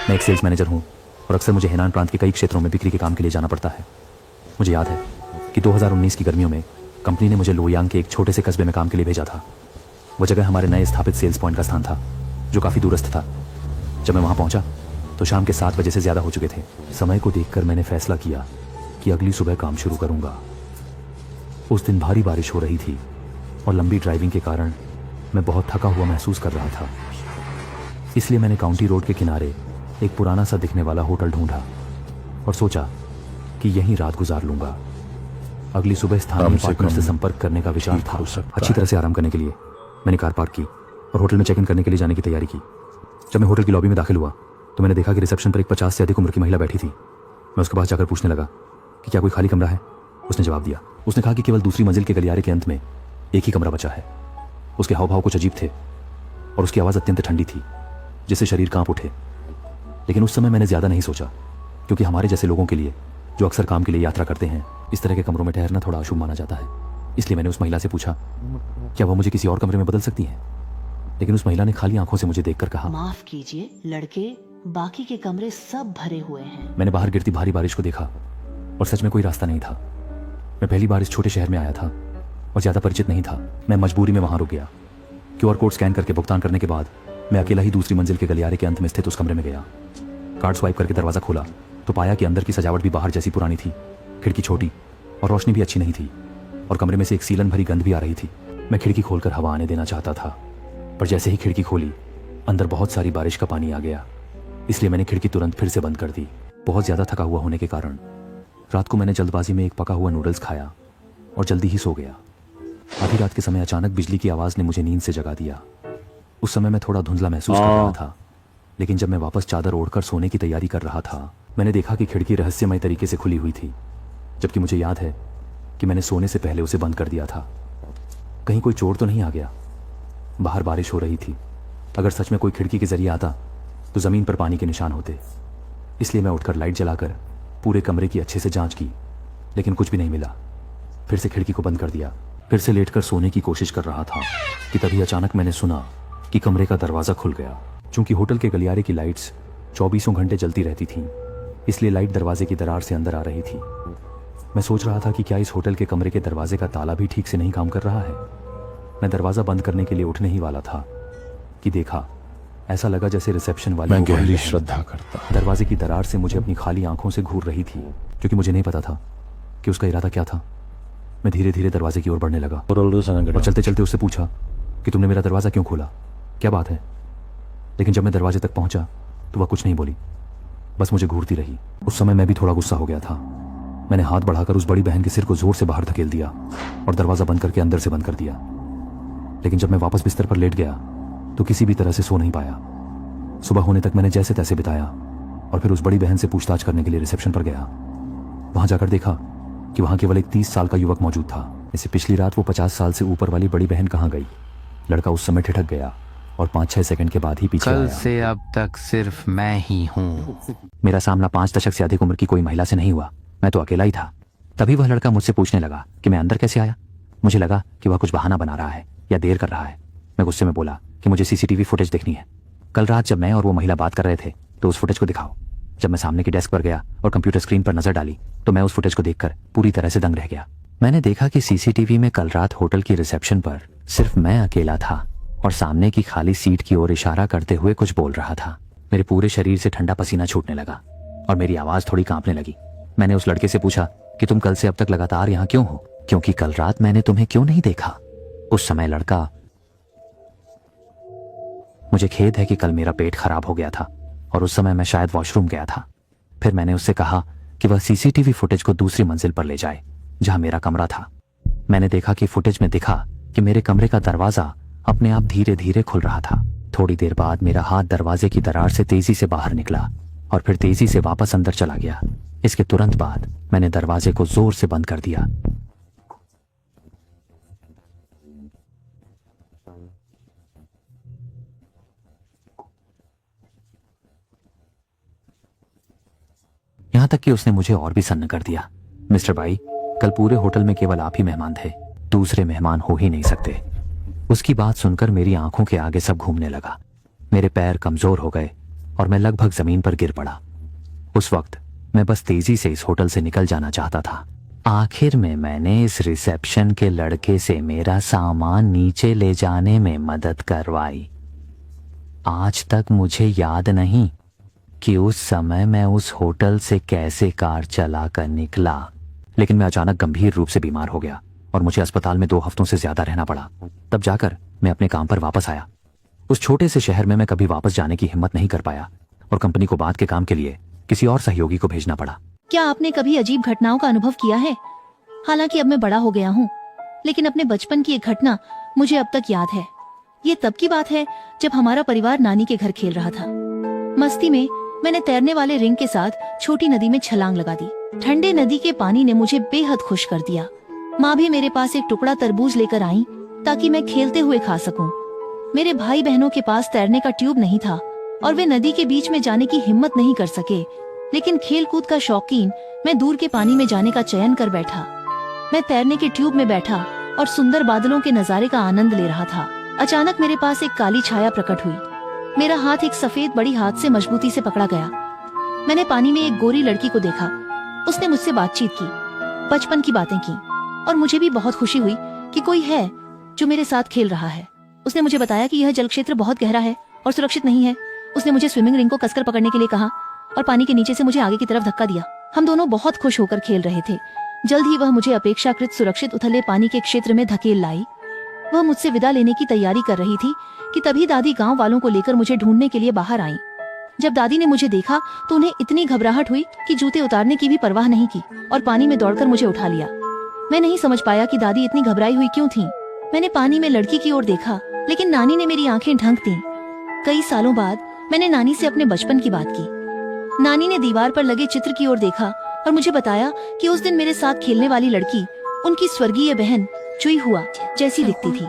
मैं एक sales manager हूँ और अक्सर मुझे हेनान प्रांत के कई क्षेत्रों में बिक्री के काम के लिए जाना पड़ता है। मुझे याद है कि 2019 की गर्मियों में कंपनी ने मुझे लोयांग के एक छोटे से कस्बे में काम के लिए भेजा था। वो जगह हमारे नए स्थापित सेल्स पॉइंट का स्थान था, जो काफ़ी दूरस्थ था। जब मैं वहाँ पहुँचा तो शाम के 7 बजे से ज़्यादा हो चुके थे। समय को देखकर मैंने फैसला किया कि अगली सुबह काम शुरू करूँगा। उस दिन भारी बारिश हो रही थी और लंबी ड्राइविंग के कारण मैं बहुत थका हुआ महसूस कर रहा था। इसलिए मैंने काउंटी रोड के किनारे एक पुराना सा दिखने वाला होटल ढूंढा और सोचा कि यहीं रात गुजार लूंगा। अगली सुबह स्थानीय पार्टनर से संपर्क करने का विचार था। अच्छी तरह से आराम करने के लिए मैंने कार पार्क की और होटल में चेक इन करने के लिए जाने की तैयारी की। जब मैं होटल की लॉबी में दाखिल हुआ तो मैंने देखा कि रिसेप्शन पर एक 50 से अधिक उम्र की महिला बैठी थी। मैं उसके पास जाकर पूछने लगा कि क्या कोई खाली कमरा है। उसने जवाब दिया। उसने कहा कि केवल दूसरी मंजिल के गलियारे के अंत में एक ही कमरा बचा है। उसके हाव भाव कुछ अजीब थे और उसकी आवाज़ अत्यंत ठंडी थी, जिससे शरीर कांप उठे। लेकिन उस समय मैंने ज़्यादा नहीं सोचा, क्योंकि हमारे जैसे लोगों के लिए जो अक्सर काम के लिए यात्रा करते हैं, इस तरह के कमरों में ठहरना थोड़ा अशुभ माना जाता है। इसलिए मैंने उस महिला से पूछा क्या वह मुझे किसी और कमरे में बदल सकती हैं। लेकिन उस महिला ने खाली आंखों से मुझे देखकर कहा, माफ कीजिए लड़के, बाकी के कमरे सब भरे हुए हैं। मैंने बाहर गिरती भारी बारिश को देखा और सच में कोई रास्ता नहीं था। मैं पहली बार इस छोटे शहर में आया था और ज़्यादा परिचित नहीं था। मैं मजबूरी में वहाँ रुक गया। QR कोड स्कैन करके भुगतान करने के बाद मैं अकेला ही दूसरी मंजिल के गलियारे के अंत में स्थित उस कमरे में गया। कार्ड स्वाइप करके दरवाज़ा खोला तो पाया कि अंदर की सजावट भी बाहर जैसी पुरानी थी। खिड़की छोटी और रोशनी भी अच्छी नहीं थी और कमरे में से एक सीलन भरी गंध भी आ रही थी। मैं खिड़की खोलकर हवा आने देना चाहता था, पर जैसे ही खिड़की खोली अंदर बहुत सारी बारिश का पानी आ गया। इसलिए मैंने खिड़की तुरंत फिर से बंद कर दी। बहुत ज़्यादा थका हुआ होने के कारण रात को मैंने जल्दबाजी में एक पका हुआ नूडल्स खाया और जल्दी ही सो गया। आधी रात के समय अचानक बिजली की आवाज़ ने मुझे नींद से जगा दिया। उस समय मैं थोड़ा धुंधला महसूस कर रहा था, लेकिन जब मैं वापस चादर ओढ़कर सोने की तैयारी कर रहा था, मैंने देखा कि खिड़की रहस्यमय तरीके से खुली हुई थी, जबकि मुझे याद है कि मैंने सोने से पहले उसे बंद कर दिया था। कहीं कोई चोर तो नहीं आ गया। बाहर बारिश हो रही थी। अगर सच में कोई खिड़की के जरिए आता तो ज़मीन पर पानी के निशान होते। इसलिए मैं उठकर लाइट जलाकर पूरे कमरे की अच्छे से जांच की, लेकिन कुछ भी नहीं मिला। फिर से खिड़की को बंद कर दिया। फिर से लेटकर सोने की कोशिश कर रहा था कि तभी अचानक मैंने सुना कि कमरे का दरवाज़ा खुल गया। चूंकि होटल के गलियारे की लाइट्स 24 घंटे जलती रहती थीं, इसलिए लाइट दरवाजे की दरार से अंदर आ रही थी। मैं सोच रहा था कि क्या इस होटल के कमरे के दरवाजे का ताला भी ठीक से नहीं काम कर रहा है। मैं दरवाज़ा बंद करने के लिए उठने ही वाला था कि देखा, ऐसा लगा जैसे रिसेप्शन वाली मैं गहरी श्रद्धा करता हूं। दरवाजे की दरार से मुझे अपनी खाली आंखों से घूर रही थी, क्योंकि मुझे नहीं पता था कि उसका इरादा क्या था। मैं धीरे धीरे दरवाजे की ओर बढ़ने लगा और चलते चलते उससे पूछा कि तुमने मेरा दरवाज़ा क्यों खोला, क्या बात है। लेकिन जब मैं दरवाजे तक पहुंचा तो वह कुछ नहीं बोली, बस मुझे घूरती रही। उस समय मैं भी थोड़ा गुस्सा हो गया था। मैंने हाथ बढ़ाकर उस बड़ी बहन के सिर को जोर से बाहर धकेल दिया और दरवाज़ा बंद करके अंदर से बंद कर दिया। लेकिन जब मैं वापस बिस्तर पर लेट गया तो किसी भी तरह से सो नहीं पाया। सुबह होने तक मैंने जैसे तैसे बिताया और फिर उस बड़ी बहन से पूछताछ करने के लिए रिसेप्शन पर गया। वहां जाकर देखा कि वहां केवल एक 30 साल का युवक मौजूद था। इससे पिछली रात वो 50 साल से ऊपर वाली बड़ी बहन कहाँ गई। लड़का उस समय ठिठक गया और 5-6 सेकंड के बाद ही पीछे कल आया। से अब तक सिर्फ मैं ही हूँ। मेरा सामना 5 दशक से अधिक उम्र की कोई महिला से नहीं हुआ, मैं तो अकेला ही था। तभी वह लड़का मुझसे पूछने लगा कि मैं अंदर कैसे आया। मुझे लगा कि वह कुछ बहाना बना रहा है या देर कर रहा है। मैं गुस्से में बोला कि मुझे CCTV फुटेज देखनी है। कल रात जब मैं और वो महिला बात कर रहे थे तो उस फुटेज को दिखाओ। जब मैं सामने की डेस्क पर गया और कंप्यूटर स्क्रीन पर नजर डाली तो मैं उस फुटेज को देखकर पूरी तरह से दंग रह गया। मैंने देखा कि CCTV में कल रात होटल की रिसेप्शन पर सिर्फ मैं अकेला था और सामने की खाली सीट की ओर इशारा करते हुए कुछ बोल रहा था। मेरे पूरे शरीर से ठंडा पसीना छूटने लगा और मेरी आवाज थोड़ी कांपने लगी। मैंने उस लड़के से पूछा कि तुम कल से अब तक लगातार यहाँ क्यों हो, क्योंकि कल रात मैंने तुम्हें क्यों नहीं देखा। उस समय लड़का, मुझे खेद है कि कल मेरा पेट खराब हो गया था और उस समय मैं शायद वॉशरूम गया था। फिर मैंने उससे कहा कि वह CCTV फुटेज को दूसरी मंजिल पर ले जाए जहां मेरा कमरा था। मैंने देखा कि फुटेज में दिखा कि मेरे कमरे का दरवाजा अपने आप धीरे धीरे खुल रहा था। थोड़ी देर बाद मेरा हाथ दरवाजे की दरार से तेजी से बाहर निकला और फिर तेजी से वापस अंदर चला गया। इसके तुरंत बाद मैंने दरवाजे को जोर से बंद कर दिया। यहां तक कि उसने मुझे और भी सन्न कर दिया। मिस्टर भाई, कल पूरे होटल में केवल आप ही मेहमान थे, दूसरे मेहमान हो ही नहीं सकते। उसकी बात सुनकर मेरी आंखों के आगे सब घूमने लगा। मेरे पैर कमजोर हो गए और मैं लगभग जमीन पर गिर पड़ा। उस वक्त मैं बस तेजी से इस होटल से निकल जाना चाहता था। आखिर में मैंने इस रिसेप्शन के लड़के से मेरा सामान नीचे ले जाने में मदद करवाई। आज तक मुझे याद नहीं कि उस समय मैं उस होटल से कैसे कार चलाकर निकला, लेकिन मैं अचानक गंभीर रूप से बीमार हो गया और मुझे अस्पताल में 2 हफ्तों से ज्यादा रहना पड़ा। तब जाकर मैं अपने काम पर वापस आया। उस छोटे से शहर में मैं कभी वापस जाने की हिम्मत नहीं कर पाया और कंपनी को बाद के काम के लिए किसी और सहयोगी को भेजना पड़ा। क्या आपने कभी अजीब घटनाओं का अनुभव किया है? हालांकि अब मैं बड़ा हो गया हूँ, लेकिन अपने बचपन की एक घटना मुझे अब तक याद है। ये तब की बात है जब हमारा परिवार नानी के घर खेल रहा था। मस्ती में मैंने तैरने वाले रिंग के साथ छोटी नदी में छलांग लगा दी। ठंडे नदी के पानी ने मुझे बेहद खुश कर दिया। माँ भी मेरे पास एक टुकड़ा तरबूज लेकर आई ताकि मैं खेलते हुए खा सकूं। मेरे भाई बहनों के पास तैरने का ट्यूब नहीं था और वे नदी के बीच में जाने की हिम्मत नहीं कर सके, लेकिन खेल कूद का शौकीन मैं दूर के पानी में जाने का चयन कर बैठा। मैं तैरने के ट्यूब में बैठा और सुंदर बादलों के नजारे का आनंद ले रहा था। अचानक मेरे पास एक काली छाया प्रकट हुई। मेरा हाथ एक सफेद बड़ी हाथ से मजबूती से पकड़ा गया। मैंने पानी में एक गोरी लड़की को देखा। उसने मुझसे बातचीत की, बचपन की बातें की और मुझे भी बहुत खुशी हुई कि कोई है जो मेरे साथ खेल रहा है। उसने मुझे बताया कि यह जल क्षेत्र बहुत गहरा है और सुरक्षित नहीं है। उसने मुझे स्विमिंग रिंग को कसकर पकड़ने के लिए कहा और पानी के नीचे से मुझे आगे की तरफ धक्का दिया। हम दोनों बहुत खुश होकर खेल रहे थे। जल्द ही वह मुझे अपेक्षाकृत सुरक्षित उथले पानी के क्षेत्र में धकेल लाई। वह मुझसे विदा लेने की तैयारी कर रही थी कि तभी दादी गांव वालों को लेकर मुझे ढूंढने के लिए बाहर आईं। जब दादी ने मुझे देखा तो उन्हें इतनी घबराहट हुई कि जूते उतारने की भी परवाह नहीं की और पानी में दौड़कर मुझे उठा लिया। मैं नहीं समझ पाया कि दादी इतनी घबराई हुई क्यों थी। मैंने पानी में लड़की की ओर देखा, लेकिन नानी ने मेरी आंखें ढंक दी। कई सालों बाद मैंने नानी से अपने बचपन की बात की। नानी ने दीवार पर लगे चित्र की ओर देखा और मुझे बताया कि उस दिन मेरे साथ खेलने वाली लड़की उनकी स्वर्गीय बहन चुई हुआ जैसी दिखती थी।